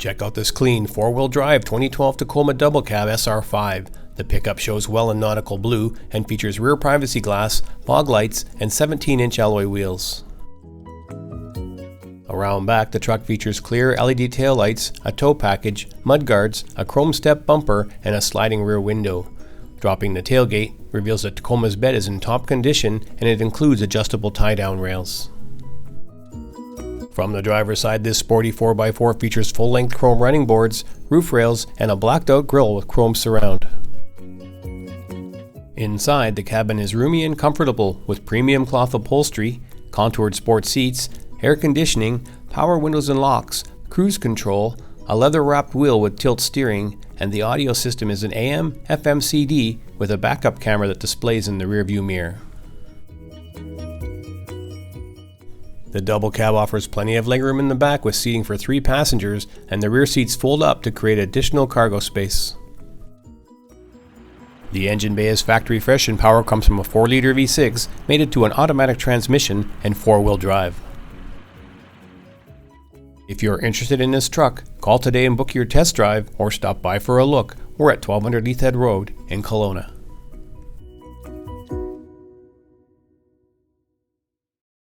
Check out this clean 4-wheel drive 2012 Tacoma Double Cab SR5. The pickup shows well in nautical blue and features rear privacy glass, fog lights, and 17-inch alloy wheels. Around back, the truck features clear LED taillights, a tow package, mudguards, a chrome step bumper, and a sliding rear window. Dropping the tailgate reveals that Tacoma's bed is in top condition and it includes adjustable tie-down rails. From the driver's side, this sporty 4x4 features full-length chrome running boards, roof rails, and a blacked-out grille with chrome surround. Inside, the cabin is roomy and comfortable with premium cloth upholstery, contoured sport seats, air conditioning, power windows and locks, cruise control, a leather-wrapped wheel with tilt steering, and the audio system is an AM, FM CD with a backup camera that displays in the rearview mirror. The double cab offers plenty of legroom in the back with seating for 3 passengers, and the rear seats fold up to create additional cargo space. The engine bay is factory fresh and power comes from a 4-liter V6 mated to an automatic transmission and 4-wheel drive. If you're interested in this truck, call today and book your test drive or stop by for a look. We're at 1200 Leathead Road in Kelowna.